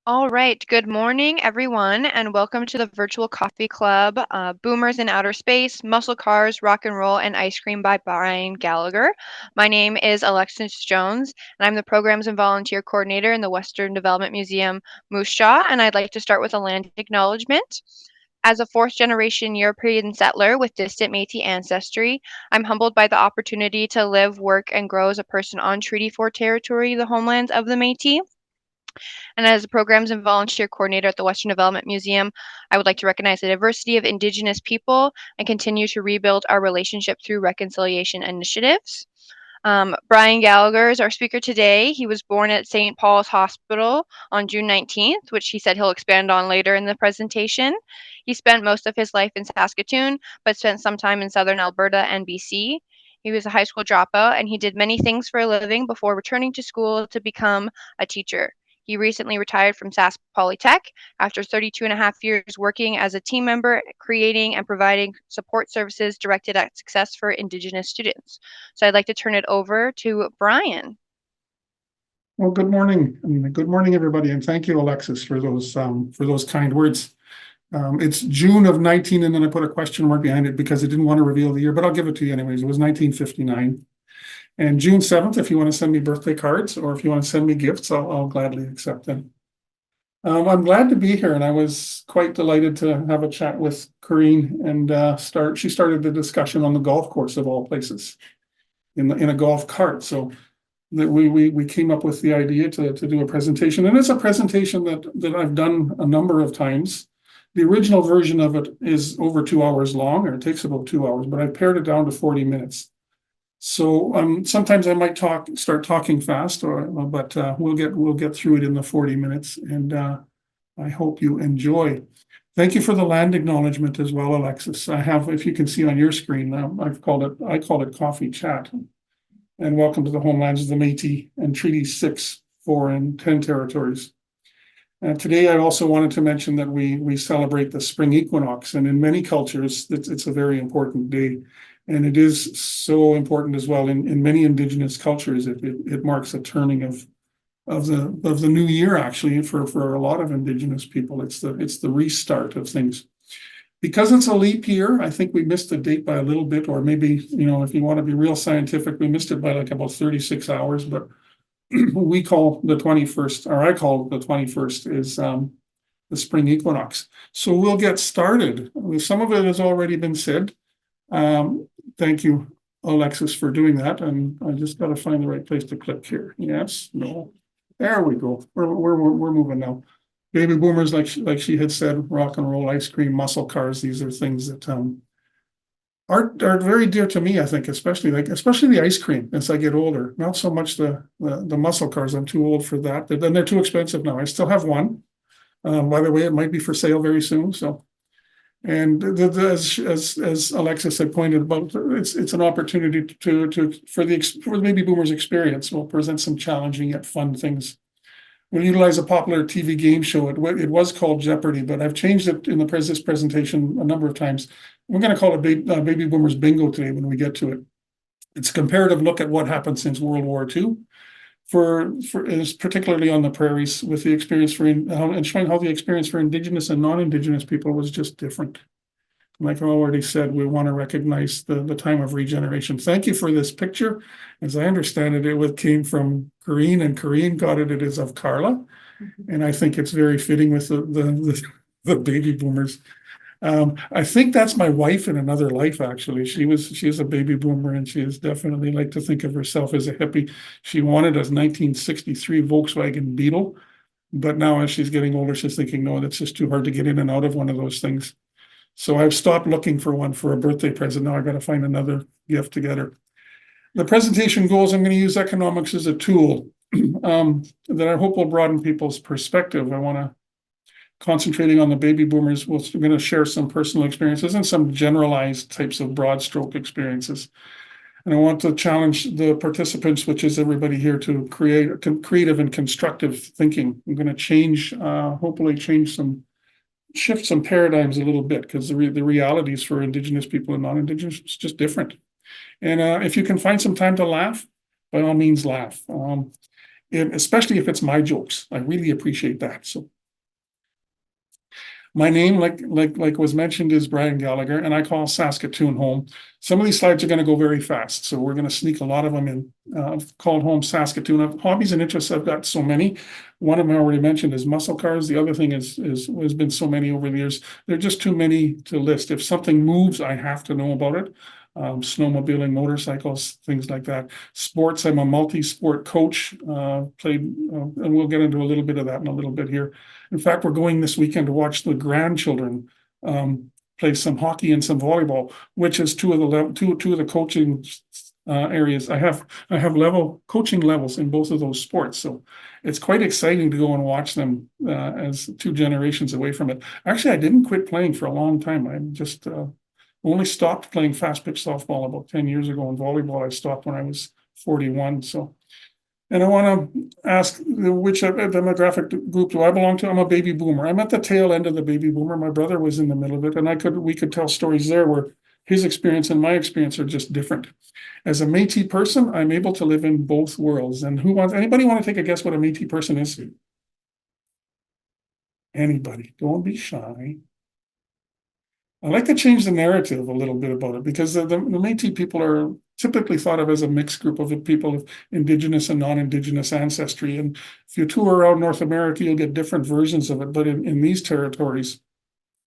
All right, good morning, everyone, and welcome to the Virtual Coffee Club, Boomers in Outer Space, Muscle Cars, Rock and Roll, and Ice Cream by Brian Gallagher. My name is Alexis Jones, and I'm the Programs and Volunteer Coordinator in the Western Development Museum, Moose Jaw, and I'd like to start with a land acknowledgement. As a fourth-generation European settler with distant Métis ancestry, I'm humbled by the opportunity to live, work, and grow as a person on Treaty 4 territory, the homelands of the Métis. And as a programs and volunteer coordinator at the Western Development Museum, I would like to recognize the diversity of Indigenous people and continue to rebuild our relationship through reconciliation initiatives. Brian Gallagher is our speaker today. He was born at St. Paul's Hospital on June 19th, which he said he'll expand on later in the presentation. He spent most of his life in Saskatoon, but spent some time in southern Alberta and BC. He was a high school dropout, and he did many things for a living before returning to school to become a teacher. He recently retired from Sask Polytech after 32 and a half years working as a team member, creating and providing support services directed at success for Indigenous students. So I'd like to turn it over to Brian. Well, good morning. Good morning, everybody, and thank you, Alexis, for those kind words. It's June of 19, and then I put a question mark behind it because I didn't want to reveal the year, but I'll give it to you anyways. It was 1959. And June 7th, if you want to send me birthday cards or if you want to send me gifts, I'll gladly accept them. I'm glad to be here, and I was quite delighted to have a chat with Corrine and she started the discussion on the golf course of all places in a golf cart. So that we came up with the idea to do a presentation, and it's a presentation that I've done a number of times. The original version of it is over 2 hours long, or it takes about 2 hours, but I've pared it down to 40 minutes. So sometimes I might start talking fast, but we'll get through it in the 40 minutes, and I hope you enjoy. Thank you for the land acknowledgement as well, Alexis. I have, if you can see on your screen, I call it coffee chat. And welcome to the homelands of the Métis and Treaty 6, 4, and 10 territories. Today, I also wanted to mention that we celebrate the Spring Equinox, and in many cultures, it's a very important day. And it is so important as well in many Indigenous cultures. It marks a turning of the new year, actually, for a lot of Indigenous people. It's the restart of things. Because it's a leap year, I think we missed the date by a little bit, or maybe, if you want to be real scientific, we missed it by like about 36 hours, but we call the 21st, or I call the 21st is the Spring Equinox. So we'll get started. Some of it has already been said. Thank you, Alexis, for doing that. And I just got to find the right place to click here. Yes, no, there we go. We're moving now. Baby boomers, like she had said, rock and roll, ice cream, muscle cars. These are things that are very dear to me. I think, especially the ice cream as I get older. Not so much the muscle cars. I'm too old for that. Then they're too expensive now. I still have one. By the way, it might be for sale very soon. So, and as Alexis had pointed out, it's an opportunity for the baby boomers experience. We'll present some challenging yet fun things. We'll utilize a popular TV game show. It was called Jeopardy, but I've changed it in this presentation a number of times. We're going to call it Baby Boomers Bingo today when we get to it. It's a comparative look at what happened since World War II, particularly on the prairies, with the experience and showing how the experience for Indigenous and non-Indigenous people was just different. Like I already said, we want to recognize the time of regeneration. Thank you for this picture. As I understand it, it came from Corrine, and Corrine got it. It is of Carla, and I think it's very fitting with the baby boomers. I think that's my wife in another life. Actually, she is a baby boomer, and she is definitely like to think of herself as a hippie. She wanted a 1963 Volkswagen Beetle, but now as she's getting older, she's thinking, no, that's just too hard to get in and out of one of those things. So I've stopped looking for one for a birthday present. Now I've got to find another gift to get her. The presentation goals, I'm going to use economics as a tool that I hope will broaden people's perspective. I want to concentrating on the baby boomers. We're going to share some personal experiences and some generalized types of broad stroke experiences. And I want to challenge the participants, which is everybody here, to create creative and constructive thinking. I'm going to hopefully shift some paradigms a little bit, because the realities for Indigenous people and non-Indigenous is just different. And if you can find some time to laugh, by all means laugh. Especially if it's my jokes. I really appreciate that. So my name, like was mentioned, is Brian Gallagher, and I call Saskatoon home. Some of these slides are going to go very fast, so we're going to sneak a lot of them in. I've called home Saskatoon. Hobbies and interests, I've got so many. One of them I already mentioned is muscle cars. The other thing has been so many over the years. There are just too many to list. If something moves, I have to know about it. Snowmobiling, motorcycles, things like that. Sports, I'm a multi-sport coach, and we'll get into a little bit of that in a little bit here. In fact, we're going this weekend to watch the grandchildren play some hockey and some volleyball, which is two of the coaching areas. I have coaching levels in both of those sports, so it's quite exciting to go and watch them as two generations away from it. Actually, I didn't quit playing for a long time. I just only stopped playing fast pitch softball about 10 years ago. And volleyball, I stopped when I was 41. So, and I want to ask which demographic group do I belong to? I'm a baby boomer. I'm at the tail end of the baby boomer. My brother was in the middle of it, and we could tell stories there where his experience and my experience are just different. As a Métis person, I'm able to live in both worlds. And anybody want to take a guess what a Métis person is? Anybody? Don't be shy. I like to change the narrative a little bit about it, because the Métis people are typically thought of as a mixed group of people of Indigenous and non-Indigenous ancestry. And if you tour around North America, you'll get different versions of it. But in these territories,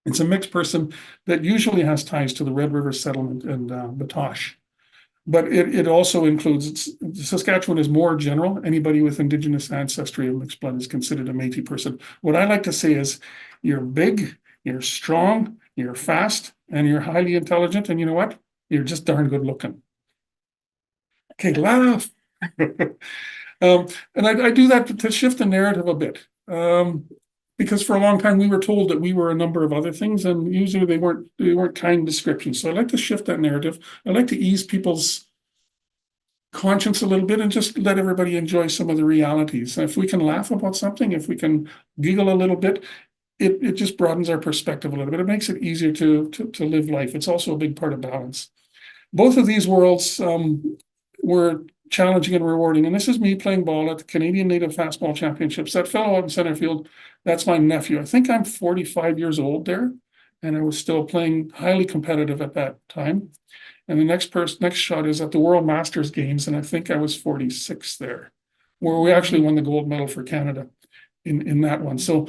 it's a mixed person that usually has ties to the Red River settlement and Batoche. But it also includes, Saskatchewan is more general. Anybody with Indigenous ancestry and mixed blood is considered a Métis person. What I like to say is, you're big, you're strong, you're fast, and you're highly intelligent. And you know what? You're just darn good looking. Okay, laugh. And I do that to shift the narrative a bit. Because for a long time we were told that we were a number of other things, and usually they weren't kind descriptions. So I like to shift that narrative. I like to ease people's conscience a little bit and just let everybody enjoy some of the realities. And if we can laugh about something, if we can giggle a little bit, it just broadens our perspective a little bit. It makes it easier to live life. It's also a big part of balance. Both of these worlds were challenging and rewarding. And this is me playing ball at the Canadian Native Fastball Championships. That fellow out in center field, that's my nephew. I think I'm 45 years old there, and I was still playing highly competitive at that time. And the next shot is at the World Masters Games, and I think I was 46 there, where we actually won the gold medal for Canada in that one. So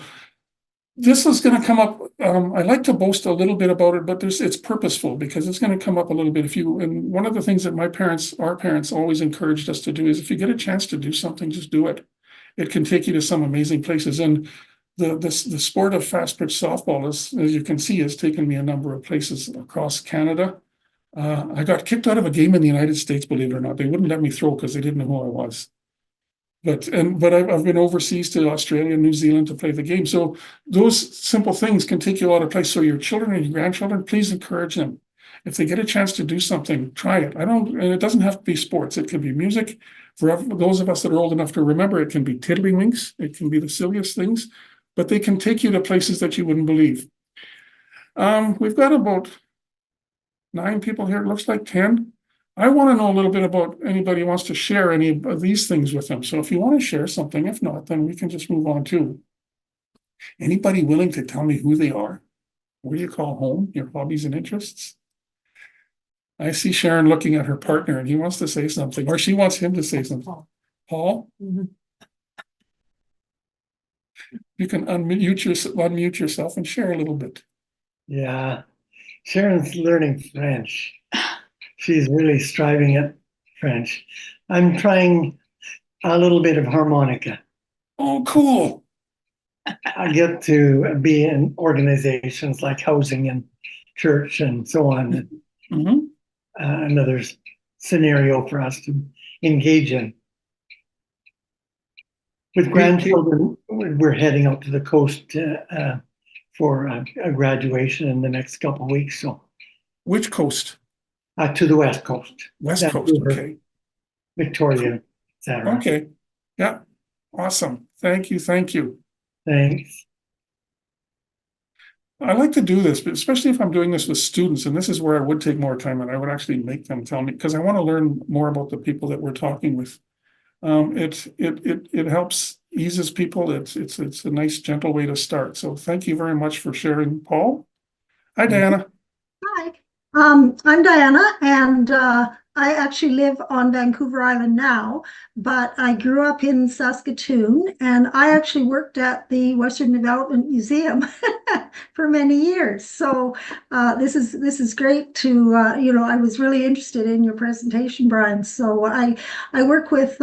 this is going to come up. I like to boast a little bit about it, but it's purposeful, because it's going to come up a little bit. And one of the things that our parents always encouraged us to do is, if you get a chance to do something, just do it. It can take you to some amazing places. And the sport of fast pitch softball, as you can see, has taken me a number of places across Canada. I got kicked out of a game in the United States, believe it or not. They wouldn't let me throw because they didn't know who I was. But I've been overseas to Australia and New Zealand to play the game. So those simple things can take you a lot of place. So your children and your grandchildren, please encourage them. If they get a chance to do something, try it. And it doesn't have to be sports. It can be music. For those of us that are old enough to remember, it can be tiddlywinks. It can be the silliest things, but they can take you to places that you wouldn't believe. We've got about 9 people here. It looks like 10. I want to know a little bit about anybody who wants to share any of these things with them. So if you want to share something, if not, then we can just move on too. Anybody willing to tell me who they are? Where you call home, your hobbies and interests? I see Sharon looking at her partner, and he wants to say something, or she wants him to say something. Paul? Mm-hmm. You can unmute yourself and share a little bit. Yeah, Sharon's learning French. She's really striving at French. I'm trying a little bit of harmonica. Oh, cool. I get to be in organizations like housing and church and so on. Mm-hmm. Another scenario for us to engage in. With grandchildren, we're heading out to the coast for a graduation in the next couple of weeks. So, which coast? To the West Coast. West Coast, Vancouver, okay. Victoria, etc. Okay, yeah, awesome. Thank you, thank you. Thanks. I like to do this, but especially if I'm doing this with students, and this is where I would take more time and I would actually make them tell me, because I want to learn more about the people that we're talking with. It helps, eases people. It's a nice, gentle way to start. So thank you very much for sharing, Paul. Hi, Diana. Hi, I'm Diana, and I actually live on Vancouver Island now, but I grew up in Saskatoon, and I actually worked at the Western Development Museum for many years. So this is great to I was really interested in your presentation, Brian. So I work with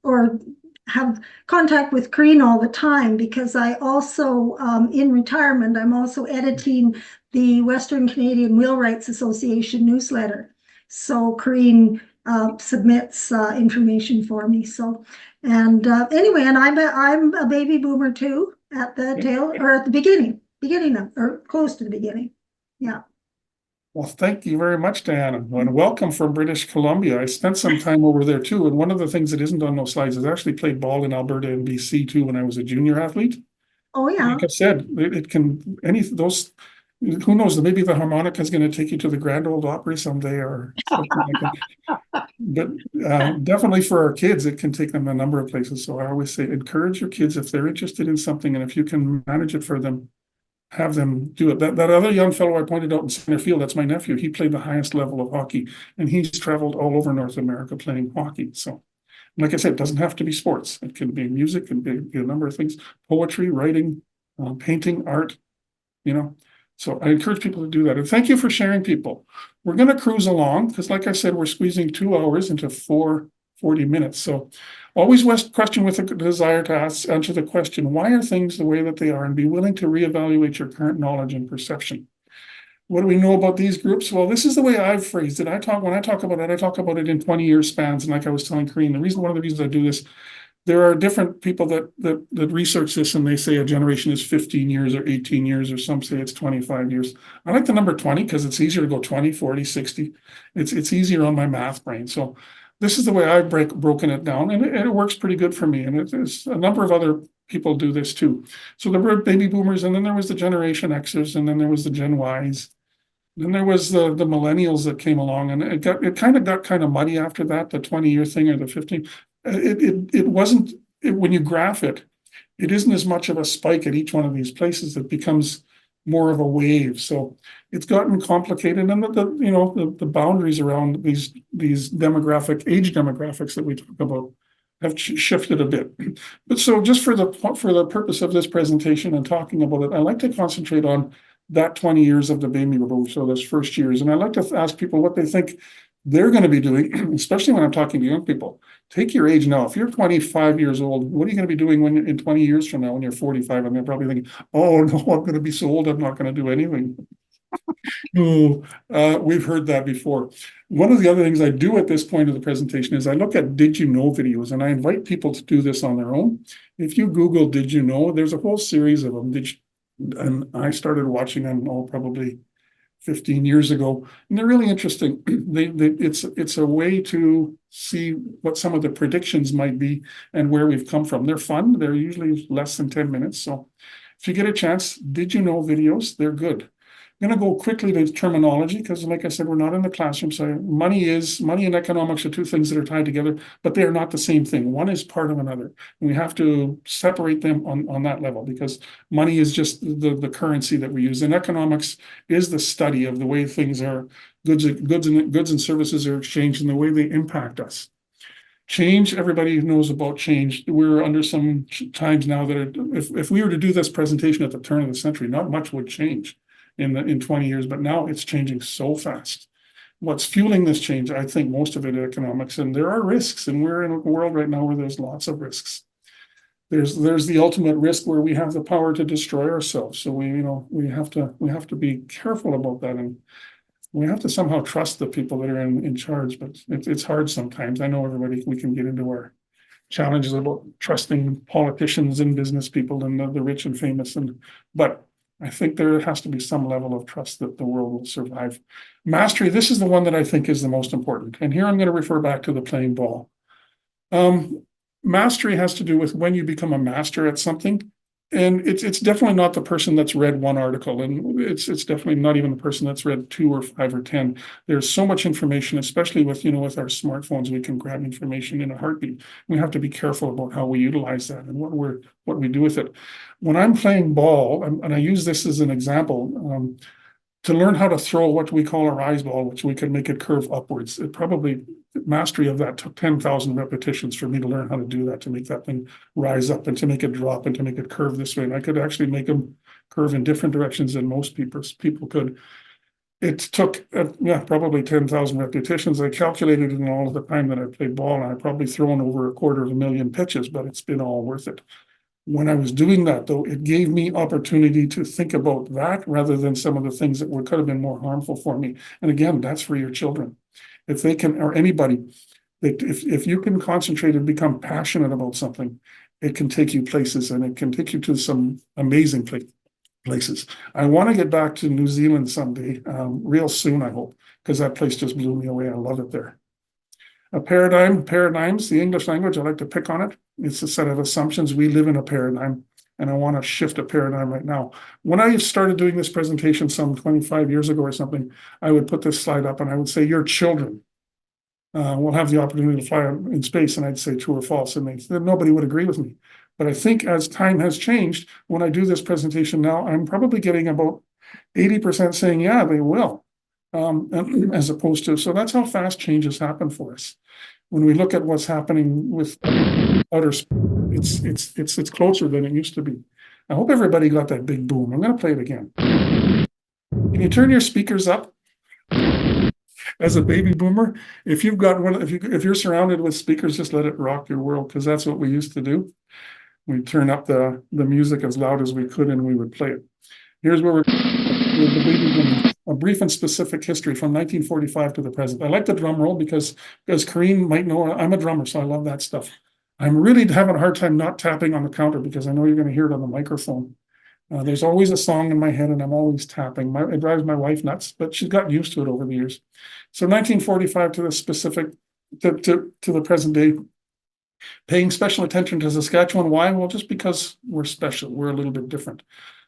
or have contact with Green all the time because I also in retirement I'm also editing the Western Canadian Wheelwrights Association newsletter. So Corrine submits information for me. So, and anyway, and I'm a baby boomer too at the tail or at the beginning of, or close to the beginning. Yeah. Well, thank you very much, Diana, and welcome from British Columbia. I spent some time over there too, and one of the things that isn't on those slides is I actually played ball in Alberta and BC too when I was a junior athlete. Oh yeah. Like I said, it can those. Who knows? Maybe the harmonica is going to take you to the Grand Ole Opry someday, or something like that. But definitely for our kids, it can take them a number of places. So I always say, encourage your kids if they're interested in something, and if you can manage it for them, have them do it. That other young fellow I pointed out in center field, that's my nephew. He played the highest level of hockey, and he's traveled all over North America playing hockey. So, like I said, it doesn't have to be sports. It can be music, it can be a number of things: poetry, writing, painting, art. So I encourage people to do that. And thank you for sharing, people. We're going to cruise along because, like I said, we're squeezing 2 hours into 40 minutes. So always question with a desire to answer the question, why are things the way that they are, and be willing to reevaluate your current knowledge and perception. What do we know about these groups? Well, this is the way I've phrased it. When I talk about it in 20-year spans. And like I was telling Karine, one of the reasons I do this, there are different people that research this, and they say a generation is 15 years or 18 years, or some say it's 25 years. I like the number 20 because it's easier to go 20, 40, 60. It's easier on my math brain. So this is the way I've broken it down, and it works pretty good for me. And there's a number of other people do this too. So there were baby boomers, and then there was the Generation Xers, and then there was the Gen Ys. Then there was the millennials that came along, and it kind of got muddy after that, the 20-year thing or the 15. It wasn't, when you graph it, it isn't as much of a spike at each one of these places. It becomes more of a wave. So it's gotten complicated, and the boundaries around these age demographics that we talk about have shifted a bit. But so just for the purpose of this presentation and talking about it, I like to concentrate on that 20 years of the baby boom, so those first years. And I like to ask people what they think they're going to be doing, especially when I'm talking to young people. Take your age now. If you're 25 years old, what are you going to be doing when in 20 years from now, when you're 45? And they're probably thinking, oh no, I'm going to be so old, I'm not going to do anything. We've heard that before. One of the other things I do at this point of the presentation is I look at did you know videos, and I invite people to do this on their own. If you Google did you know, there's a whole series of them. And I started watching them probably 15 years ago, and they're really interesting. It's a way to see what some of the predictions might be and where we've come from. They're fun. They're usually less than 10 minutes. So if you get a chance, did you know videos? They're good. I'm going to go quickly to terminology because, like I said, we're not in the classroom. So money and economics are two things that are tied together, but they are not the same thing. One is part of another. And we have to separate them on that level, because money is just the currency that we use. And economics is the study of the way things are, goods and services are exchanged and the way they impact us. Change, everybody knows about change. We're under some times now that if we were to do this presentation at the turn of the century, not much would change in 20 years, but now it's changing so fast. What's fueling this change? I think most of it is economics, and there are risks, and we're in a world right now where there's lots of risks. There's the ultimate risk where we have the power to destroy ourselves. So we have to be careful about that, and we have to somehow trust the people that are in charge. But it's hard sometimes. I know we can get into our challenges about trusting politicians and business people and the rich and famous, but I think there has to be some level of trust that the world will survive. Mastery, this is the one that I think is the most important. And here I'm going to refer back to the playing ball. Mastery has to do with when you become a master at something. And it's definitely not the person that's read one article, and it's definitely not even the person that's read 2 or 5 or 10. There's so much information, especially with with our smartphones, we can grab information in a heartbeat. We have to be careful about how we utilize that and what we do with it. When I'm playing ball, and I use this as an example, to learn how to throw what we call a rise ball, which we can make it curve upwards. Mastery of that took 10,000 repetitions for me to learn how to do that, to make that thing rise up and to make it drop and to make it curve this way. And I could actually make them curve in different directions than most people could. It took, probably 10,000 repetitions. I calculated it in all of the time that I played ball, and I've probably thrown over 250,000 pitches, but it's been all worth it. When I was doing that, though, it gave me opportunity to think about that rather than some of the things that could have been more harmful for me. And again, that's for your children. If they can, or anybody, if you can concentrate and become passionate about something, it can take you places, and it can take you to some amazing places. I want to get back to New Zealand someday, real soon, I hope, because that place just blew me away. I love it there. Paradigms, the English language, I like to pick on it. It's a set of assumptions. We live in a paradigm, and I want to shift a paradigm right now. When I started doing this presentation some 25 years ago or something, I would put this slide up and I would say, your children will have the opportunity to fly in space, and I'd say true or false, and nobody would agree with me. But I think as time has changed, when I do this presentation now, I'm probably getting about 80% saying, yeah, they will. As opposed to, so that's how fast changes happen for us. When we look at what's happening with outer space, it's closer than it used to be. I hope everybody got that big boom. I'm going to play it again. Can you turn your speakers up? As a baby boomer, if you've got one, if you're surrounded with speakers, just let it rock your world, because that's what we used to do. We'd turn up the music as loud as we could, and we would play it. Here's where we're with the baby boom. A brief and specific history from 1945 to the present. I like the drum roll because Karine might know I'm a drummer, so I love that stuff. I'm really having a hard time not tapping on the counter because I know you're going to hear it on the microphone. There's always a song in my head, and I'm always tapping. It drives my wife nuts, but she's gotten used to it over the years. So 1945 to the specific, to the present day, paying special attention to Saskatchewan. Why? Well, just because we're special. We're a little bit different.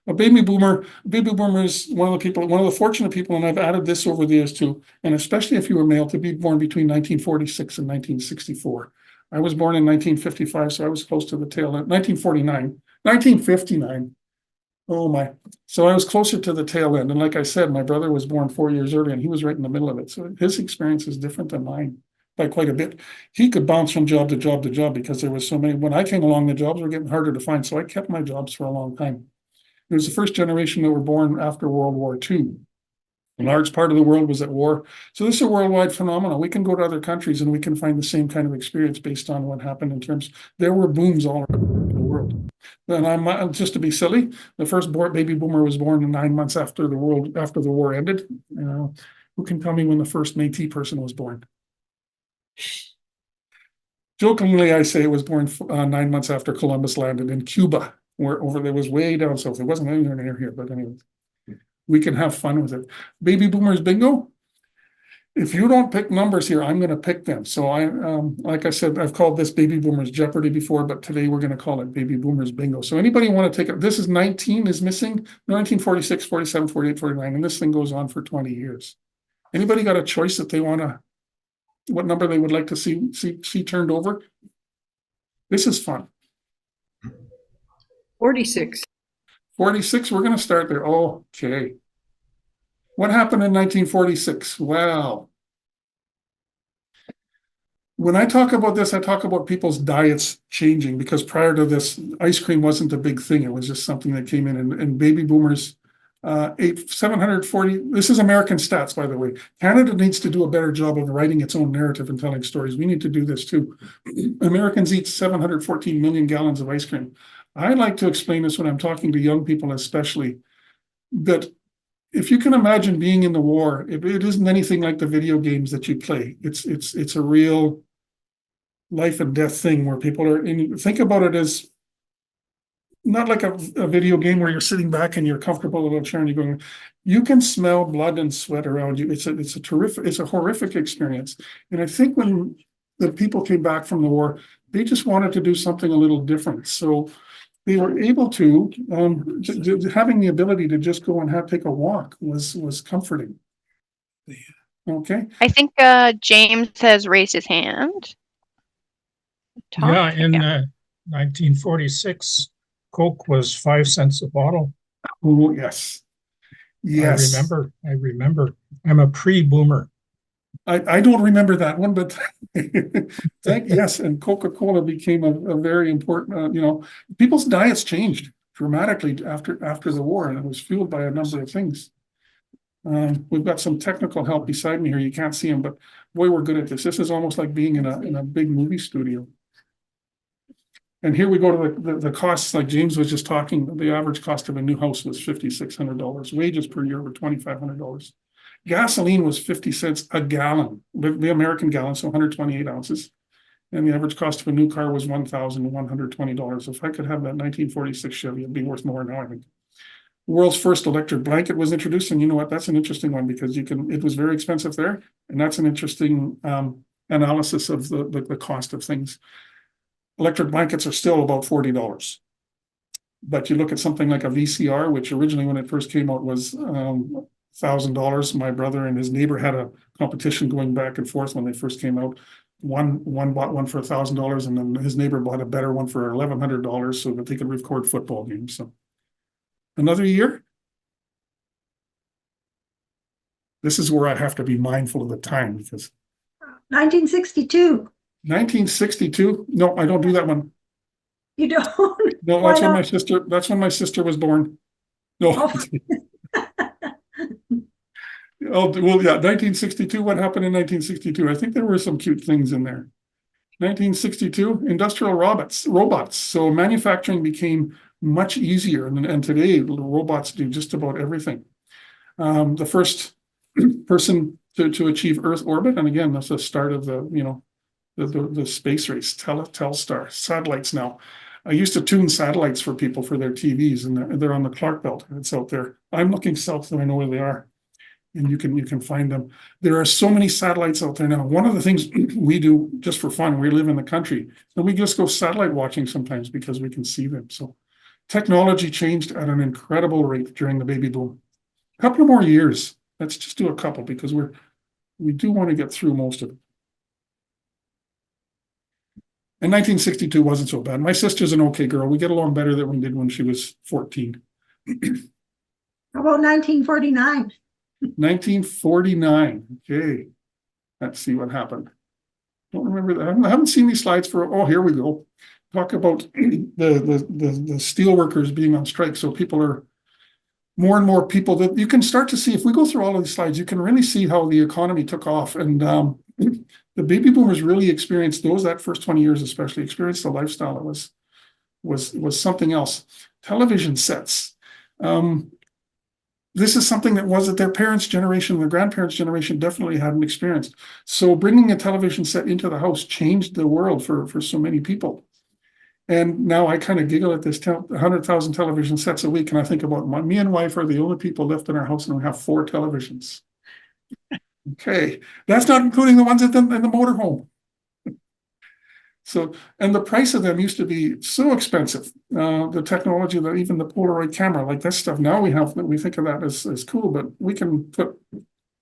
A baby boomer is one of the fortunate people, and I've added this over the years too, and especially if you were male, to be born between 1946 and 1964. I was born in 1955, so I was close to the tail end. 1959. Oh my. So I was closer to the tail end. And like I said, my brother was born 4 years earlier, and he was right in the middle of it. So his experience is different than mine by quite a bit. He could bounce from job to job to job because there was so many. When I came along, the jobs were getting harder to find. So I kept my jobs for a long time. It was the first generation that were born after World War II. A large part of the world was at war. So this is a worldwide phenomenon. We can go to other countries and we can find the same kind of experience based on what happened in terms. There were booms all around the world. And I'm just to be silly, the first baby boomer was born 9 months after the war ended. Who can tell me when the first Métis person was born? Jokingly, I say it was born 9 months after Columbus landed in Cuba. Where over there was way down south. It wasn't anywhere near here, but anyway, we can have fun with it. Baby boomers bingo. If you don't pick numbers here, I'm going to pick them. So like I said, I've called this baby boomers Jeopardy before, but today we're going to call it baby boomers bingo. So anybody want to take it? This is 19 is missing, 1946, 47, 48, 49, and this thing goes on for 20 years. Anybody got a choice that they want to, what number they would like to see turned over? This is fun. 46. 46, we're going to start there. Okay. What happened in 1946? Well, when I talk about this, I talk about people's diets changing, because prior to this, ice cream wasn't a big thing. It was just something that came in, and baby boomers ate 740. This is American stats, by the way. Canada needs to do a better job of writing its own narrative and telling stories. We need to do this too. Americans eat 714 million gallons of ice cream. I like to explain this when I'm talking to young people, especially, that if you can imagine being in the war, it isn't anything like the video games that you play. It's a real life and death thing where people are in. Think about it as not like a video game where you're sitting back and you're comfortable in a chair and you're going, you can smell blood and sweat around you. It's a horrific experience. And I think when the people came back from the war, they just wanted to do something a little different. So they were able to, having the ability to just go and take a walk was comforting. Okay. I think James has raised his hand. Yeah, in 1946, Coke was 5 cents a bottle. Oh, yes. Yes. I remember. I'm a pre-boomer. I don't remember that one, but yes, and Coca-Cola became a very important, people's diets changed dramatically after the war, and it was fueled by a number of things. We've got some technical help beside me here. You can't see them, but boy, we're good at this. This is almost like being in a big movie studio. And here we go to the costs, like James was just talking. The average cost of a new house was $5,600. Wages per year were $2,500. Gasoline was 50 cents a gallon, the American gallon, so 128 ounces. And the average cost of a new car was $1,120. If I could have that 1946 Chevy, it'd be worth more now, I think. The world's first electric blanket was introduced, and you know what? That's an interesting one because it was very expensive there, and that's an interesting analysis of the cost of things. Electric blankets are still about $40. But you look at something like a VCR, which originally when it first came out was $1,000. My brother and his neighbor had a competition going back and forth when they first came out. One bought one for $1,000, and then his neighbor bought a better one for $1,100 so that they could record football games. So another year. This is where I have to be mindful of the time because 1962. 1962. No, I don't do that one. You don't? No, that's when my sister was born. No. Oh, well, yeah, 1962. What happened in 1962? I think there were some cute things in there. 1962, industrial robots. So manufacturing became much easier, and today robots do just about everything. The first person to achieve Earth orbit, and again, that's the start of the space race. Telstar satellites now. I used to tune satellites for people for their TVs, and they're on the Clark Belt. It's out there. I'm looking south, so I know where they are, and you can find them. There are so many satellites out there now. One of the things we do just for fun, we live in the country, and we just go satellite watching sometimes because we can see them. So technology changed at an incredible rate during the baby boom. A couple of more years. Let's just do a couple because we do want to get through most of it. And 1962 wasn't so bad. My sister's an okay girl. We get along better than we did when she was 14. How about 1949? 1949. Okay. Let's see what happened. Don't remember that. I haven't seen these slides here we go. Talk about the steel workers being on strike. So people are more and more people that you can start to see. If we go through all of these slides, you can really see how the economy took off. And the baby boomers really experienced that first 20 years, especially experienced the lifestyle that was something else. Television sets. This is something that their parents' generation, their grandparents' generation definitely hadn't experienced. So bringing a television set into the house changed the world for so many people. And now I kind of giggle at this 100,000 television sets a week, and I think about me and wife are the only people left in our house, and we have 4 televisions. Okay, that's not including the ones in the motorhome. So, and the price of them used to be so expensive. The technology, that even the Polaroid camera, like that stuff, now we think of that as cool, but we can put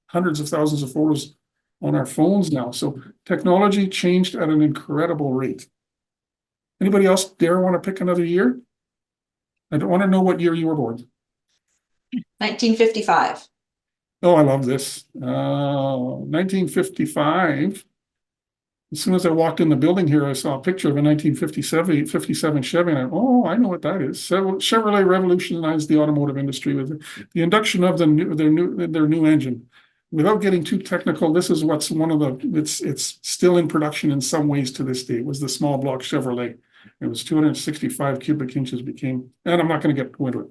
hundreds of thousands of photos on our phones now. So technology changed at an incredible rate. Anybody else dare want to pick another year? I don't want to know what year you were born. 1955. Oh, I love this. 1955. As soon as I walked in the building here, I saw a picture of a 1957 Chevy, and I know what that is. Chevrolet revolutionized the automotive industry with the induction of their new engine. Without getting too technical, this is what's it's still in production in some ways to this day. It was the small block Chevrolet. It was 265 cubic inches and I'm not going to get into it.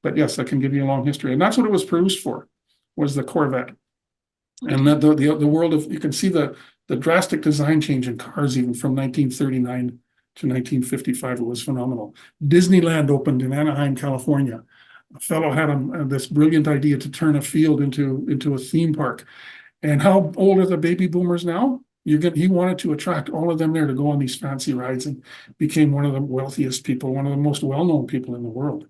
But yes, I can give you a long history. And that's what it was produced for, was the Corvette. And the world of, you can see the drastic design change in cars even from 1939 to 1955. It was phenomenal. Disneyland opened in Anaheim, California. A fellow had this brilliant idea to turn a field into a theme park. And how old are the baby boomers now? He wanted to attract all of them there to go on these fancy rides, and became one of the wealthiest people, one of the most well-known people in the world.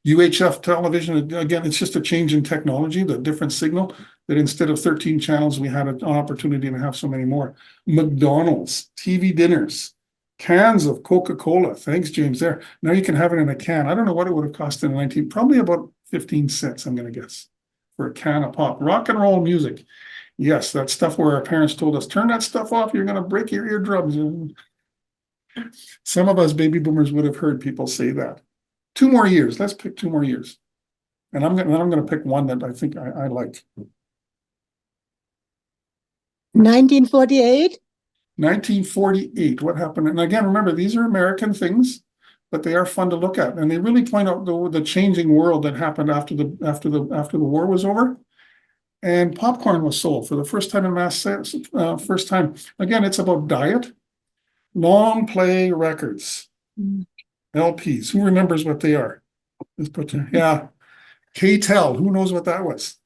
UHF television, again, it's just a change in technology, the different signal, that instead of 13 channels, we had an opportunity to have so many more. McDonald's, TV dinners, cans of Coca-Cola. Thanks, James, there. Now you can have it in a can. I don't know what it would have cost in the 19, probably about 15 cents, I'm going to guess, for a can of pop. Rock and roll music. Yes, that stuff where our parents told us, turn that stuff off, you're going to break your eardrums. Some of us baby boomers would have heard people say that. 2 more years. Let's pick 2 more years. And I'm going to pick one that I think I like. 1948. 1948. What happened? And again, remember, these are American things, but they are fun to look at. And they really point out the changing world that happened after the war was over. And popcorn was sold for the first time in mass sales. First time. Again, it's about diet. Long play records. LPs. Who remembers what they are? Let's put yeah. K-Tel. Who knows what that was?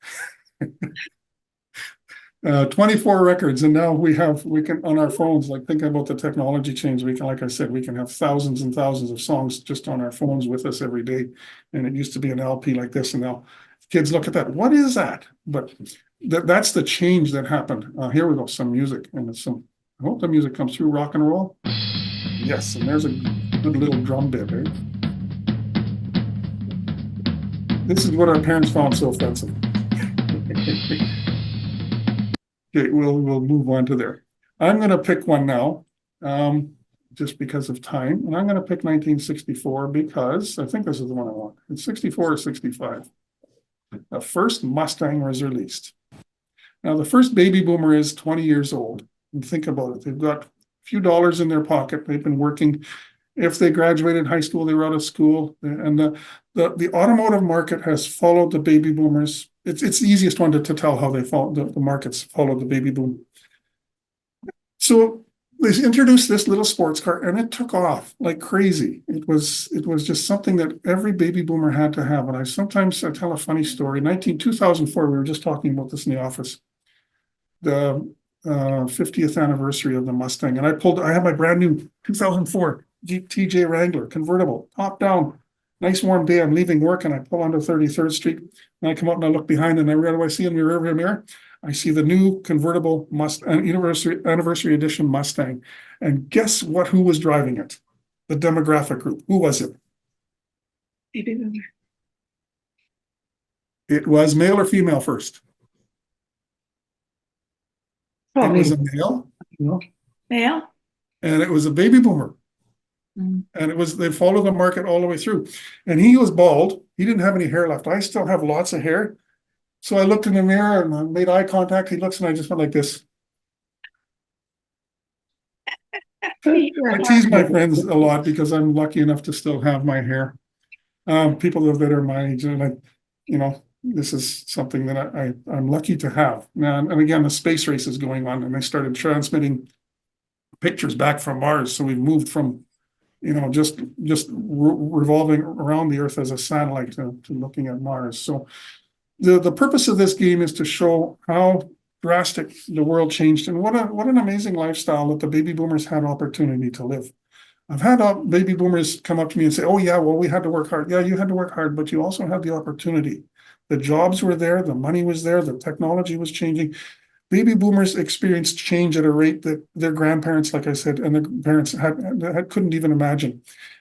24 records, and now we can on our phones, like thinking about the technology change, we can, like I said, we can have thousands and thousands of songs just on our phones with us every day. And it used to be an LP like this, and now kids look at that. What is that? But that's the change that happened. Here we go, some music, and it's some. I hope the music comes through. Rock and roll. Yes, and there's a good little drum bit, right? This is what our parents found so offensive. Okay, we'll move on to there. I'm going to pick one now, just because of time, and I'm going to pick 1964 because I think this is the one I want. It's 64 or 65. The first Mustang was released. Now, the first baby boomer is 20 years old. And think about it. They've got a few dollars in their pocket. They've been working. If they graduated high school, they were out of school. And the automotive market has followed the baby boomers. It's the easiest one to tell how they follow the markets followed the baby boom. So they introduced this little sports car, and it took off like crazy. It was just something that every baby boomer had to have. And I tell a funny story. 2004, we were just talking about this in the office. The 50th anniversary of the Mustang, and I had my brand new 2004 Jeep TJ Wrangler convertible, top down. Nice warm day. I'm leaving work and I pull onto 33rd Street, and I come out and I look behind, and what do I see in the rearview mirror? I see the new convertible anniversary edition Mustang. And guess what? Who was driving it? The demographic group. Who was it? Baby boomer. It was male or female first? Probably. It was a male. Male. And it was a baby boomer. Mm. And they followed the market all the way through. And he was bald. He didn't have any hair left. I still have lots of hair. So I looked in the mirror and I made eye contact. He looks, and I just went like this. I tease my friends a lot because I'm lucky enough to still have my hair. People that are my age, and this is something that I'm lucky to have. And again, the space race is going on, and they started transmitting pictures back from Mars. So we've moved from, just revolving around the Earth as a satellite to looking at Mars. So the purpose of this game is to show how drastic the world changed, and what an amazing lifestyle that the baby boomers had opportunity to live. I've had baby boomers come up to me and say, oh yeah, well, we had to work hard. Yeah, you had to work hard, but you also had the opportunity. The jobs were there, the money was there, the technology was changing. Baby boomers experienced change at a rate that their grandparents, like I said, and their parents couldn't even imagine.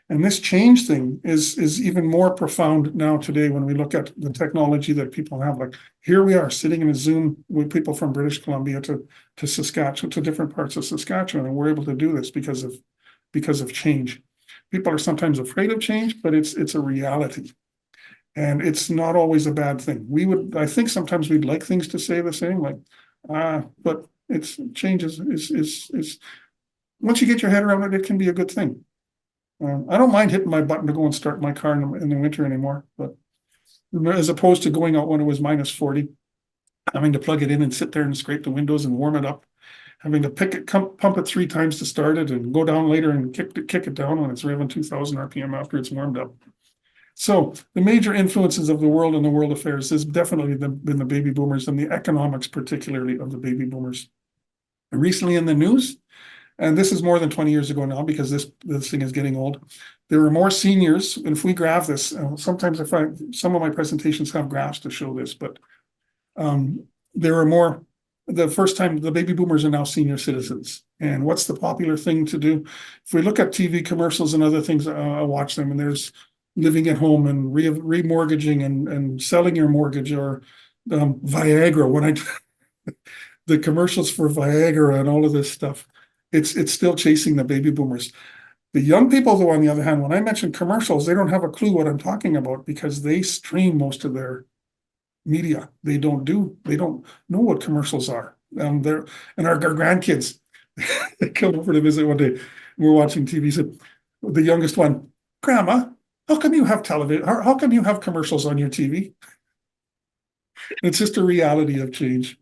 And this change thing is even more profound now today when we look at the technology that people have. Like, here we are sitting in a Zoom with people from British Columbia to Saskatchewan, to different parts of Saskatchewan, and we're able to do this because of change. People are sometimes afraid of change, but it's a reality. And it's not always a bad thing. I think sometimes we'd like things to stay the same, but it's changes is once you get your head around it, it can be a good thing. I don't mind hitting my button to go and start my car in the winter anymore, but as opposed to going out when it was -40, having to plug it in and sit there and scrape the windows and warm it up. having to pump it 3 times to start it and go down later and kick it down when it's revving 2,000 RPM after it's warmed up. So the major influences of the world and the world affairs has definitely been the baby boomers and the economics, particularly of the baby boomers. Recently in the news, and this is more than 20 years ago now because this thing is getting old, there were more seniors. And if we graph this, sometimes I find some of my presentations have graphs to show this, but there are more. The first time the baby boomers are now senior citizens. And what's the popular thing to do? If we look at TV commercials and other things, I watch them, and there's living at home and remortgaging and selling your mortgage, or Viagra. When the commercials for Viagra and all of this stuff, it's still chasing the baby boomers. The young people, though, on the other hand, when I mention commercials, they don't have a clue what I'm talking about because they stream most of their media. They don't know what commercials are. And our grandkids, they come over to visit one day. We're watching TV. Said the youngest one, "Grandma, how come you have television? How come you have commercials on your TV?" It's just a reality of change.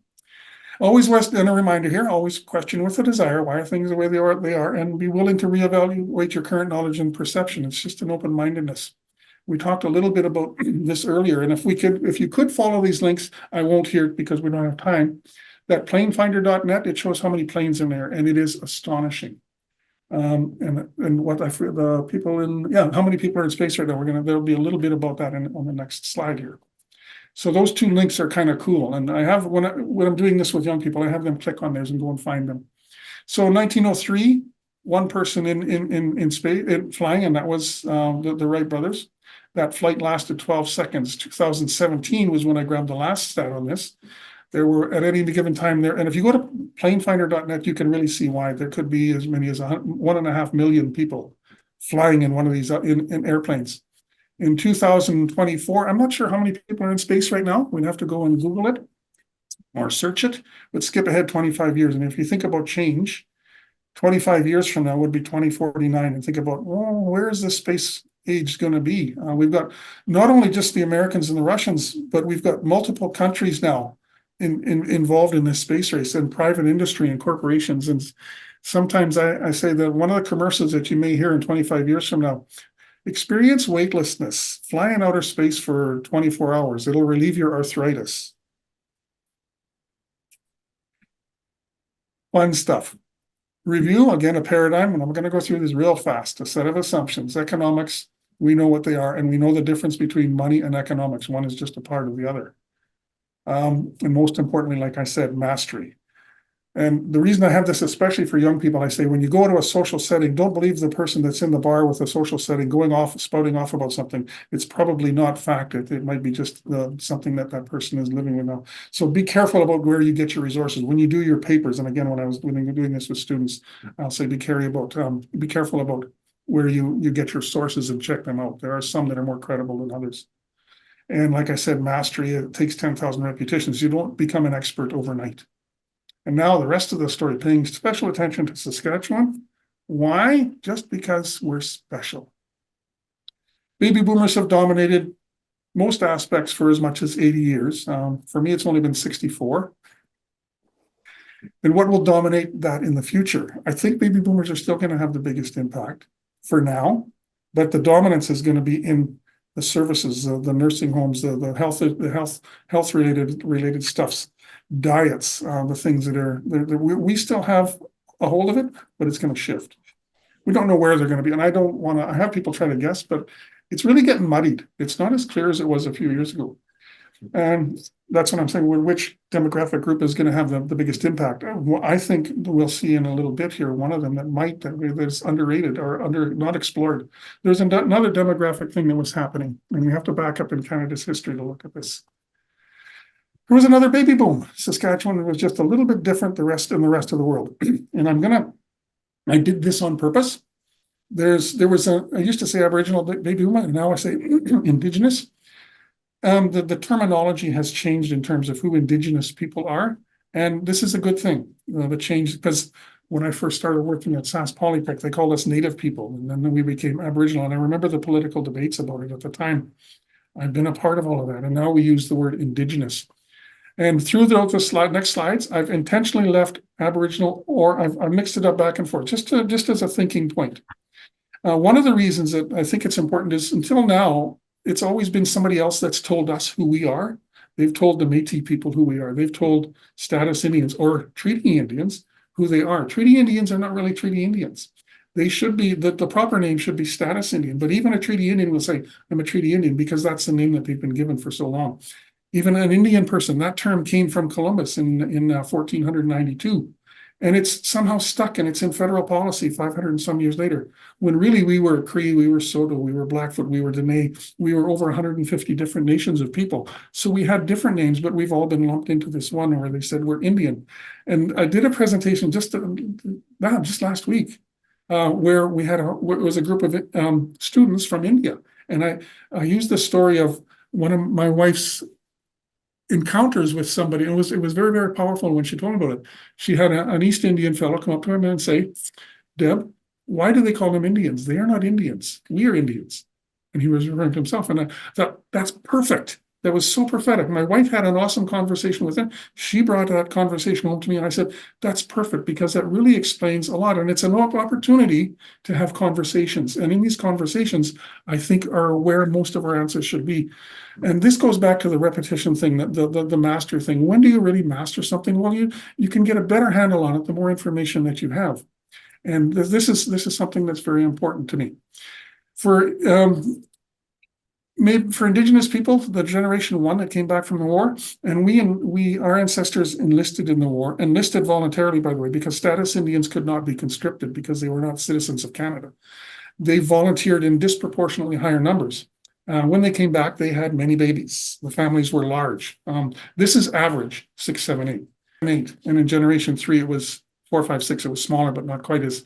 Always, and a reminder here, always question with a desire, why are things the way they are, and be willing to reevaluate your current knowledge and perception. It's just an open-mindedness. We talked a little bit about this earlier, and if you could follow these links, I won't here because we don't have time. That planefinder.net, it shows how many planes in there, and it is astonishing. And what the people how many people are in space right now? There'll be a little bit about that on the next slide here. So those 2 links are kind of cool. And I have, when I'm doing this with young people, I have them click on theirs and go and find them. So in 1903, one person in space flying, and that was the Wright brothers. That flight lasted 12 seconds. 2017 was when I grabbed the last stat on this. There were at any given time there, and if you go to planefinder.net, you can really see why there could be as many as 1.5 million people flying in one of these in airplanes. In 2024, I'm not sure how many people are in space right now. We'd have to go and Google it or search it, but skip ahead 25 years. And if you think about change, 25 years from now would be 2049. And think about, where is the space age going to be? We've got not only just the Americans and the Russians, but we've got multiple countries now involved in this space race, and private industry and corporations. And sometimes I say that one of the commercials that you may hear in 25 years from now, experience weightlessness, fly in outer space for 24 hours. It'll relieve your arthritis. Fun stuff. Review, again, a paradigm, and I'm going to go through this real fast. A set of assumptions. Economics, we know what they are, and we know the difference between money and economics. One is just a part of the other. And most importantly, like I said, mastery. And the reason I have this, especially for young people, I say, when you go to a social setting, don't believe the person that's in the bar with a social setting spouting off about something. It's probably not fact. It might be just something that person is living with now. So be careful about where you get your resources. When you do your papers, and again, when I was doing this with students, I'll say be careful about where you get your sources and check them out. There are some that are more credible than others. And like I said, mastery, it takes 10,000 repetitions. You don't become an expert overnight. And now the rest of the story, paying special attention to Saskatchewan. Why? Just because we're special. Baby boomers have dominated most aspects for as much as 80 years. For me, it's only been 64. And what will dominate that in the future? I think baby boomers are still going to have the biggest impact for now, but the dominance is going to be in the services, the nursing homes, the health related stuffs, diets, the things that are we still have a hold of it, but it's going to shift. We don't know where they're going to be, and I have people try to guess, but it's really getting muddied. It's not as clear as it was a few years ago. And that's what I'm saying. Which demographic group is going to have the biggest impact? Well, I think we'll see in a little bit here one of them that's underrated or not explored. There's another demographic thing that was happening, and we have to back up in Canada's history to look at this. There was another baby boom. Saskatchewan was just a little bit different the rest of the world. And I did this on purpose. I used to say Aboriginal baby boom, and now I say Indigenous. The terminology has changed in terms of who Indigenous people are. And this is a good thing, the change, because when I first started working at Sask Polytech, they called us Native people, and then we became Aboriginal. And I remember the political debates about it at the time. I've been a part of all of that. And now we use the word Indigenous. And through the next slides, I've intentionally left Aboriginal, or I've mixed it up back and forth, just as a thinking point. One of the reasons that I think it's important is until now, it's always been somebody else that's told us who we are. They've told the Métis people who we are. They've told status Indians or treaty Indians who they are. Treaty Indians are not really treaty Indians. They should be, the proper name should be status Indian, but even a treaty Indian will say, I'm a treaty Indian, because that's the name that they've been given for so long. Even an Indian person, that term came from Columbus in 1492. And it's somehow stuck, and it's in federal policy 500 and some years later, when really we were Cree, we were Saulteaux, we were Blackfoot, we were Dene, we were over 150 different nations of people. So we had different names, but we've all been lumped into this one where they said we're Indian. And I did a presentation just last week where it was a group of students from India. And I used the story of one of my wife's encounters with somebody. It was very, very powerful when she told me about it. She had an East Indian fellow come up to him and say, Deb, why do they call them Indians? They are not Indians. We are Indians. And he was referring to himself. And I thought, that's perfect. That was so prophetic. My wife had an awesome conversation with him. She brought that conversation home to me, and I said, that's perfect, because that really explains a lot. And it's an opportunity to have conversations. And in these conversations, I think, are where most of our answers should be. And this goes back to the repetition thing, the master thing. When do you really master something? Well, you can get a better handle on it the more information that you have. And this is something that's very important to me. Maybe for Indigenous people, the generation one that came back from the war, and our ancestors enlisted in the war, enlisted voluntarily, by the way, because status Indians could not be conscripted because they were not citizens of Canada. They volunteered in disproportionately higher numbers. When they came back, they had many babies. The families were large. This is average, 6, 7, 8, and 8. And in generation 3, it was 4, 5, 6. It was smaller, but not quite as.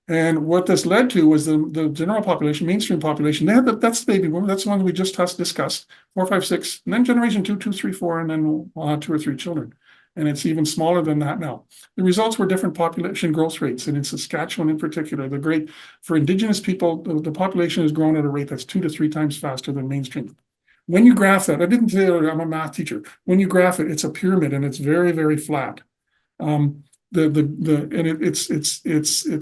And what this led to was the general population, mainstream population. That's the baby boom. That's the one we just discussed, 4, 5, 6, and then generation 2, 2, 3, 4, and then 2 or 3 children. And it's even smaller than that now. The results were different population growth rates, and in Saskatchewan in particular, for Indigenous people, the population has grown at a rate that's 2 to 3 times faster than mainstream. When you graph that, I didn't say I'm a math teacher. When you graph it, it's a pyramid, and it's very, very flat. It's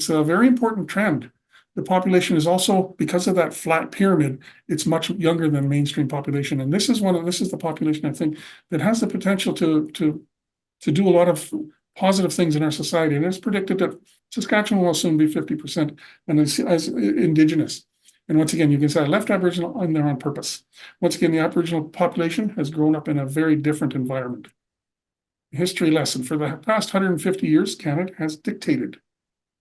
a very important trend. The population is also, because of that flat pyramid, it's much younger than mainstream population. And this is the population, I think, that has the potential to do a lot of positive things in our society. And it's predicted that Saskatchewan will soon be 50% and as Indigenous. And once again, you can say I left Aboriginal in there on purpose. Once again, the Aboriginal population has grown up in a very different environment. History lesson: for the past 150 years, Canada has dictated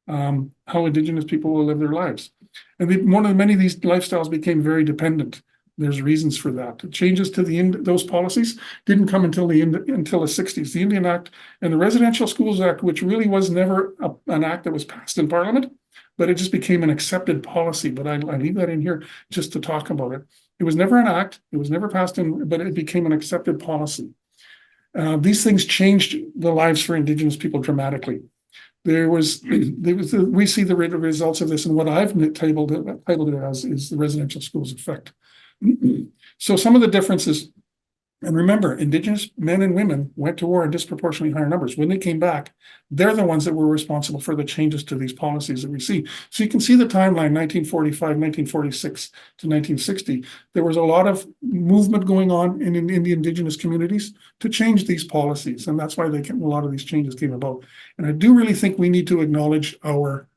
how Indigenous people will live their lives. And many of these lifestyles became very dependent. There's reasons for that. The changes to those policies didn't come until the 60s. The Indian Act and the Residential Schools Act, which really was never an act that was passed in Parliament, but it just became an accepted policy. But I leave that in here just to talk about it. It was never an act. It was never passed but it became an accepted policy. These things changed the lives for Indigenous people dramatically. We see the results of this, and what I've titled it as is the residential schools effect. So some of the differences, and remember, Indigenous men and women went to war in disproportionately higher numbers. When they came back, they're the ones that were responsible for the changes to these policies that we see. So you can see the timeline, 1945, 1946 to 1960. There was a lot of movement going on in the Indigenous communities to change these policies. And that's why a lot of these changes came about. And I do really think we need to acknowledge our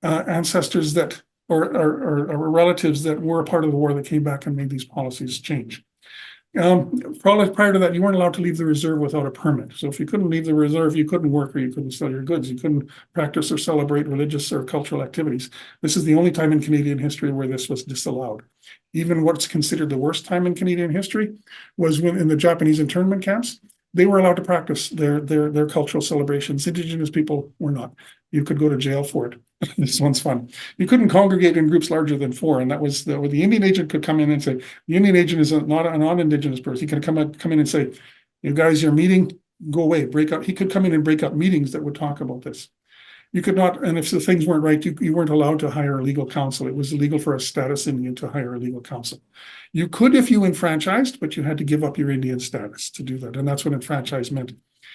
ancestors or relatives that were a part of the war that came back and made these policies change. Probably prior to that, you weren't allowed to leave the reserve without a permit. So if you couldn't leave the reserve, you couldn't work or you couldn't sell your goods. You couldn't practice or celebrate religious or cultural activities. This is the only time in Canadian history where this was disallowed. Even what's considered the worst time in Canadian history was when in the Japanese internment camps, they were allowed to practice their cultural celebrations. Indigenous people were not. You could go to jail for it. This one's fun. You couldn't congregate in groups larger than 4, and that was the Indian agent could come in and say, the Indian agent is not a non-Indigenous person. He could come in and say, you guys, your meeting, go away, break up. He could come in and break up meetings that would talk about this. You could not, and if the things weren't right, you weren't allowed to hire a legal counsel. It was illegal for a status Indian to hire a legal counsel. You could if you enfranchised, but you had to give up your Indian status to do that. And that's what enfranchise meant.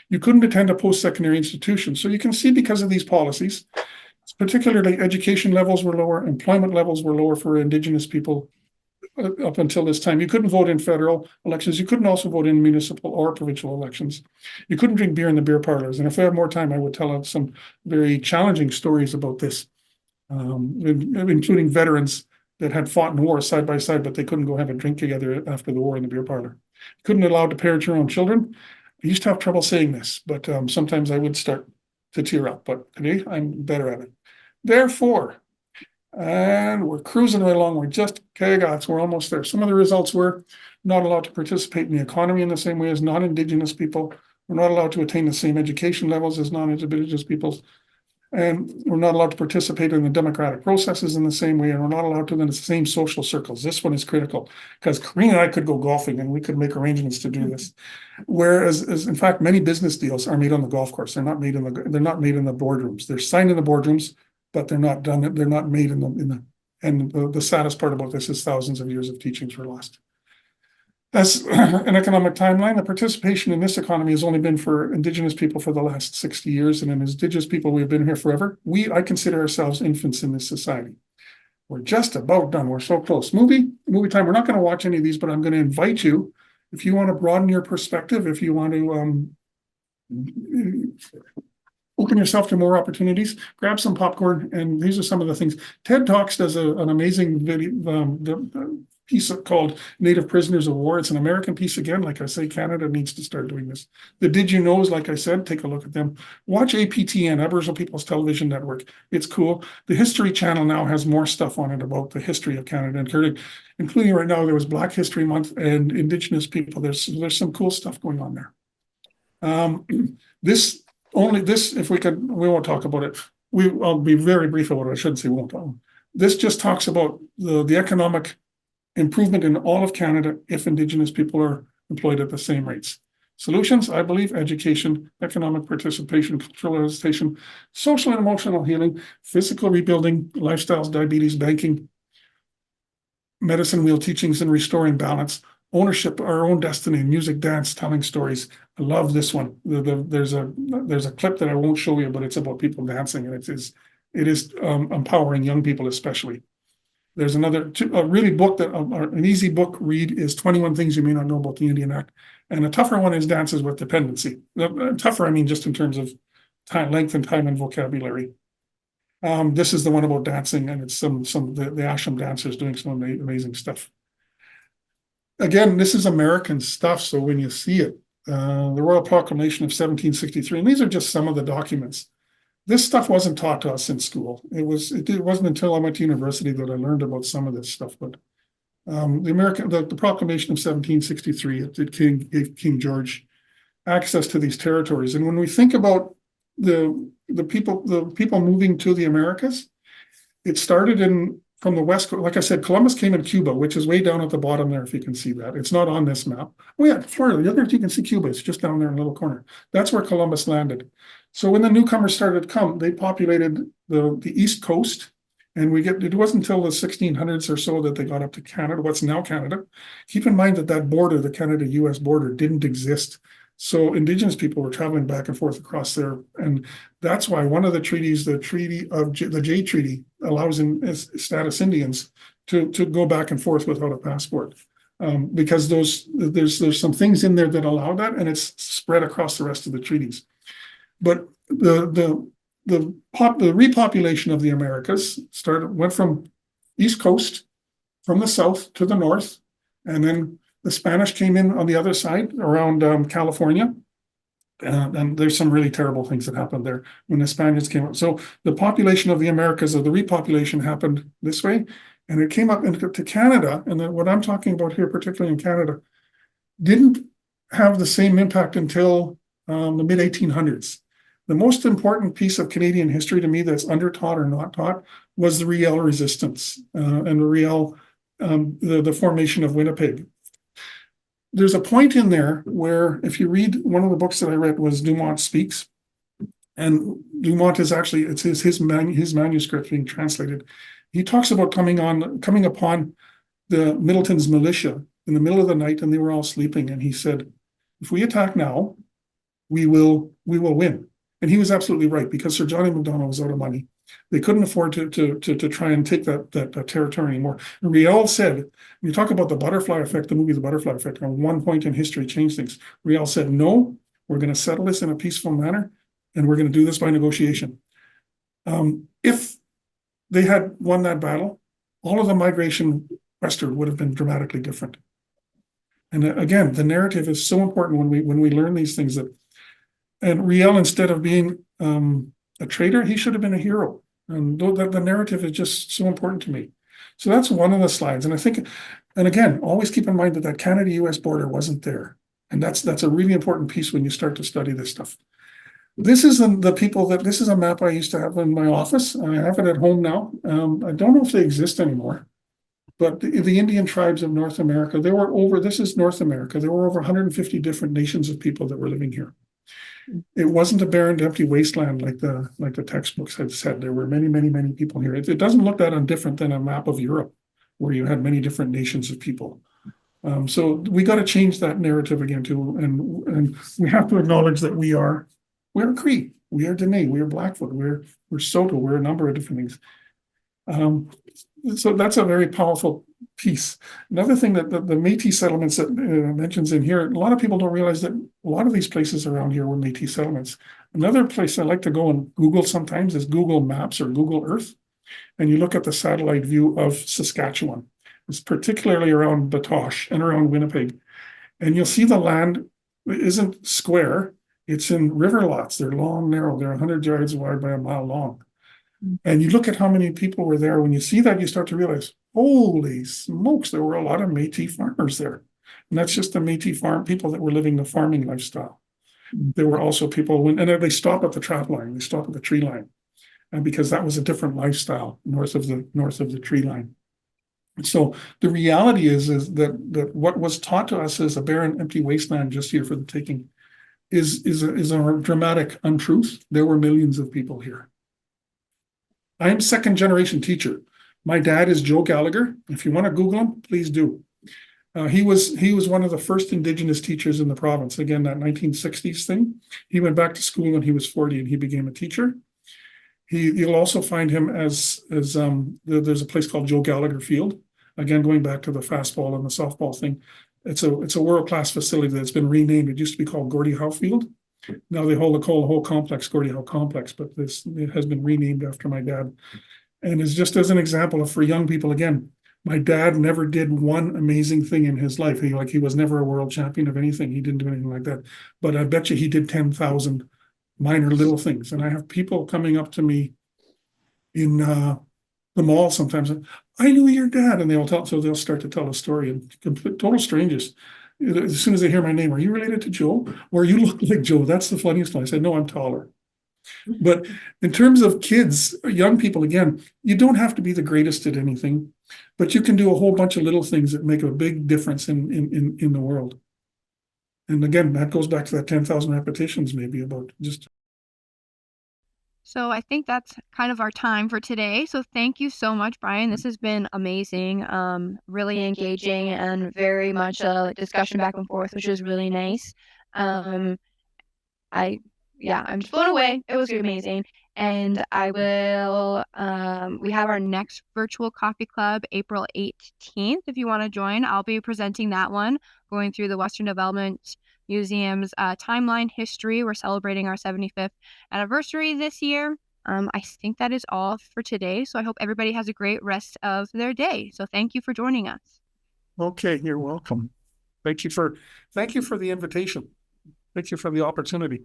You couldn't attend a post-secondary institution. So you can see because of these policies, particularly education levels were lower, employment levels were lower for Indigenous people up until this time. You couldn't vote in federal elections. You couldn't also vote in municipal or provincial elections. You couldn't drink beer in the beer parlors. And if I had more time, I would tell some very challenging stories about this, including veterans that had fought in war side by side, but they couldn't go have a drink together after the war in the beer parlor. You couldn't allow to parent your own children. I used to have trouble saying this, but sometimes I would start to tear up, but today I'm better at it. Therefore, and we're cruising right along. We're just, okay, guys, we're almost there. Some of the results were not allowed to participate in the economy in the same way as non-Indigenous people. We're not allowed to attain the same education levels as non-Indigenous peoples. And we're not allowed to participate in the democratic processes in the same way. And we're not allowed to in the same social circles. This one is critical because Karina and I could go golfing and we could make arrangements to do this. Whereas, in fact, many business deals are made on the golf course. They're not made in the boardrooms. They're signed in the boardrooms, but they're not done. They're not made in the. And the saddest part about this is thousands of years of teachings were lost. As an economic timeline, the participation in this economy has only been for Indigenous people for the last 60 years. And in Indigenous people, we've been here forever. I consider ourselves infants in this society. We're just about done. We're so close. Movie time. We're not going to watch any of these, but I'm going to invite you, if you want to broaden your perspective, if you want to open yourself to more opportunities, grab some popcorn. And these are some of the things. TED Talks does an amazing video, piece called Native Prisoners of War. It's an American piece again. Like I say, Canada needs to start doing this. The Did You Knows, like I said, take a look at them. Watch APTN, Aboriginal People's Television Network. It's cool. The History Channel now has more stuff on it about the history of Canada and Canada, including right now there was Black History Month and Indigenous people. There's some cool stuff going on there. If we could, we won't talk about it. I'll be very brief about it. I shouldn't say we won't. This just talks about the economic improvement in all of Canada if Indigenous people are employed at the same rates. Solutions, I believe, education, economic participation, cultural representation, social and emotional healing, physical rebuilding, lifestyles, diabetes, banking, medicine wheel teachings and restoring balance, ownership, our own destiny, music, dance, telling stories. I love this one. There's a clip that I won't show you, but it's about people dancing, and it is empowering young people especially. There's another really book that an easy book read is 21 Things You May Not Know About the Indian Act, and a tougher one is Dances with Dependency. Tougher, I mean, just in terms of time, length, and time and vocabulary. This is the one about dancing, and it's some of the ashram dancers doing some amazing stuff. Again, this is American stuff, so when you see it, the Royal Proclamation of 1763, and these are just some of the documents. This stuff wasn't taught to us in school. It wasn't until I went to university that I learned about some of this stuff. But the Proclamation of 1763 gave King George access to these territories. And when we think about the people moving to the Americas, it started from the west coast. Like I said, Columbus came in Cuba, which is way down at the bottom there, if you can see that. It's not on this map. Oh yeah, Florida. The other you can see Cuba. It's just down there in a little corner. That's where Columbus landed. So when the newcomers started to come, they populated the east coast, and it wasn't until the 1600s or so that they got up to Canada, what's now Canada. Keep in mind that border, the Canada-US border, didn't exist. So Indigenous people were traveling back and forth across there, and that's why one of the treaties, the Jay Treaty, allows status Indians to go back and forth without a passport, because there's some things in there that allow that, and it's spread across the rest of the treaties. But the repopulation of the Americas went from East Coast, from the south to the north, and then the Spanish came in on the other side around California. And there's some really terrible things that happened there when the Spaniards came up. So the population of the Americas, or the repopulation, happened this way, and it came up into Canada. And then what I'm talking about here, particularly in Canada, didn't have the same impact until the mid 1800s. The most important piece of Canadian history to me that's undertaught or not taught was the Riel resistance and the Riel, the formation of Winnipeg. There's a point in there where, if you read one of the books that I read was Dumont Speaks, And Dumont is actually, it's his manuscript being translated. He talks about coming upon the Middleton's militia in the middle of the night, and they were all sleeping. And he said, if we attack now, we will win. And he was absolutely right, because Sir Johnny Macdonald was out of money. They couldn't afford to try and take that territory anymore. And Riel said, when you talk about the butterfly effect, the movie The Butterfly Effect, on one point in history changed things. Riel said, no, we're going to settle this in a peaceful manner, and we're going to do this by negotiation. If they had won that battle, all of the migration westward would have been dramatically different. And again, the narrative is so important when we learn these things. And Riel, instead of being a traitor, he should have been a hero. And the narrative is just so important to me. So that's one of the slides. And I think, and again, always keep in mind that Canada-US border wasn't there. And that's a really important piece when you start to study this stuff. This is this is a map I used to have in my office. I have it at home now. I don't know if they exist anymore. But the Indian tribes of North America, this is North America, there were over 150 different nations of people that were living here. It wasn't a barren, empty wasteland like the textbooks had said. There were many, many, many people here. It doesn't look that undifferent than a map of Europe, where you had many different nations of people. So we got to change that narrative again too, and we have to acknowledge that we're Cree, we are Dene, we are Blackfoot, we're Saulteaux, we're a number of different things. So that's a very powerful piece. Another thing that the Métis settlements that mentions in here, a lot of people don't realize that a lot of these places around here were Métis settlements. Another place I like to go and Google sometimes is Google Maps or Google Earth, and you look at the satellite view of Saskatchewan. It's particularly around Batoche and around Winnipeg, and you'll see the land isn't square; it's in river lots. They're long, narrow. They're 100 yards wide by a mile long. And you look at how many people were there. When you see that, you start to realize, holy smokes, there were a lot of Métis farmers there. And that's just the Métis farm people that were living the farming lifestyle. There were also people, and they stop at the trap line, they stop at the tree line, and because that was a different lifestyle north of the tree line. And so the reality is that what was taught to us as a barren, empty wasteland just here for the taking is a dramatic untruth. There were millions of people here. I'm second generation teacher. My dad is Joe Gallagher. If you want to Google him, please do. He was one of the first Indigenous teachers in the province. Again, that 1960s thing. He went back to school when he was 40 and he became a teacher. You'll also find him as there's a place called Joe Gallagher Field. Again, going back to the fastball and the softball thing. It's a world-class facility that's been renamed. It used to be called Gordie Howe Field. Now they call the whole complex Gordie Howe Complex, but it has been renamed after my dad. And it's just as an example of, for young people, again, my dad never did one amazing thing in his life. He was never a world champion of anything. He didn't do anything like that. But I bet you he did 10,000 minor little things. And I have people coming up to me in the mall sometimes. I knew your dad, and they'll start to tell a story, and total strangers. As soon as they hear my name, are you related to Joe? Or you look like Joe? That's the funniest one. I said, no, I'm taller. But in terms of kids, young people, again, you don't have to be the greatest at anything, but you can do a whole bunch of little things that make a big difference in the world. And again, that goes back to that 10,000 repetitions, maybe, about just. So I think that's kind of our time for today. So thank you so much, Brian. This has been amazing, really engaging, and very much a discussion back and forth, which is really nice. I'm just blown away. It was amazing. And we have our next virtual coffee club, April 18th. If you want to join, I'll be presenting that one, going through the Western Development Museum's timeline history. We're celebrating our 75th anniversary this year. I think that is all for today. So I hope everybody has a great rest of their day. So thank you for joining us. Okay, you're welcome. Thank you for the invitation. Thank you for the opportunity.